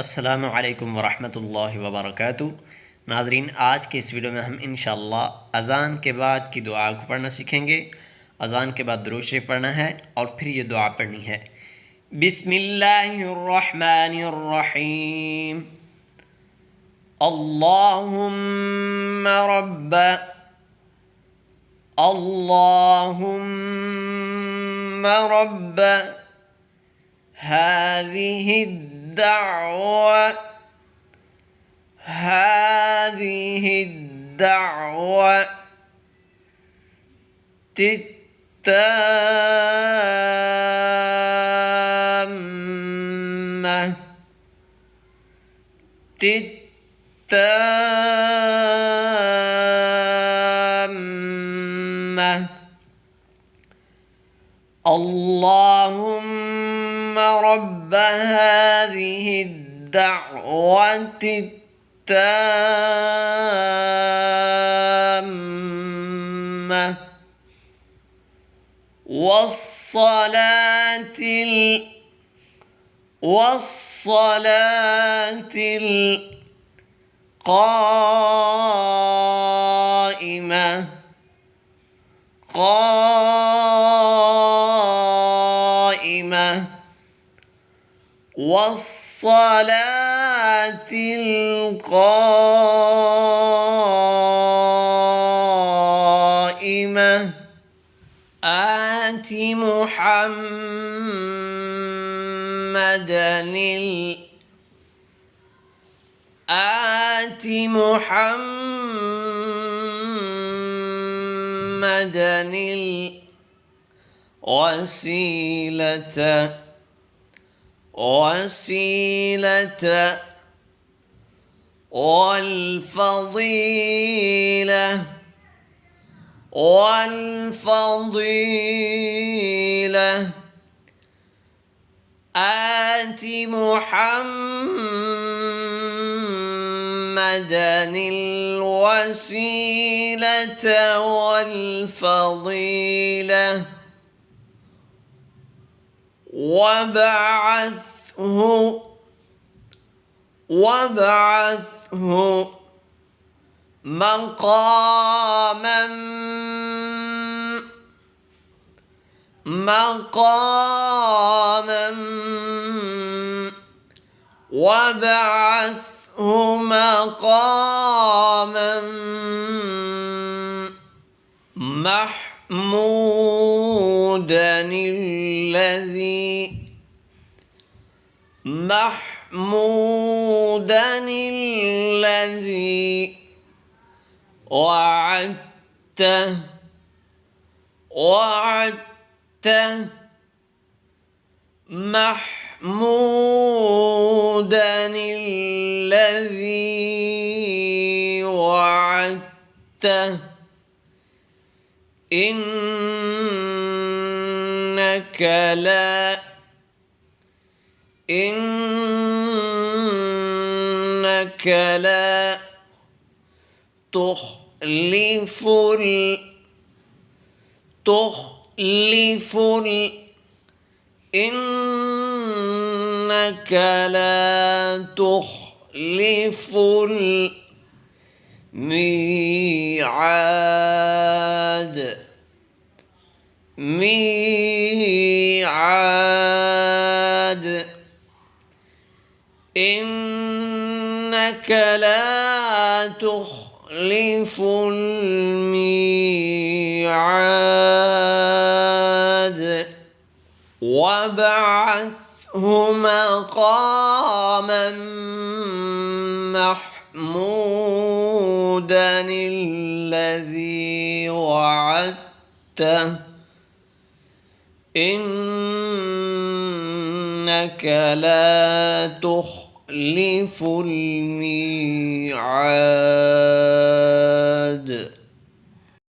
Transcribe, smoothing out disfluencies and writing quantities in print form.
अस्सलामु अलैकुम वरहमतुल्लाहि वबरकातुहू। नाजरीन, आज के इस वीडियो में हम इंशाअल्लाह अज़ान के बाद की दुआ को पढ़ना सीखेंगे। अज़ान के बाद दुरूद शरीफ पढ़ना है और फिर ये दुआ पढ़नी है। बिस्मिल्लाहिर्रहमानिर्रहीम। अल्लाहुम्मा रब्ब अल्लाहुम्मा रब्ब हाज़िहि الدعوة التامة. اللهم رب هذه الدعوة التامة والصلاة القائمة والصلاة القائمة آت محمدا الوسيلة والفضيلة آت محمدا الوسيلة والفضيلة وابعثه مقاما محمودا الذي وعدته محمودا الذي وعدته إنك لا تخلف إنك لا تخلف الميعاد إنك لا تخلف الميعاد وابعثه مقاما محمودا الذي وعدته إنك لا تخلف الميعاد.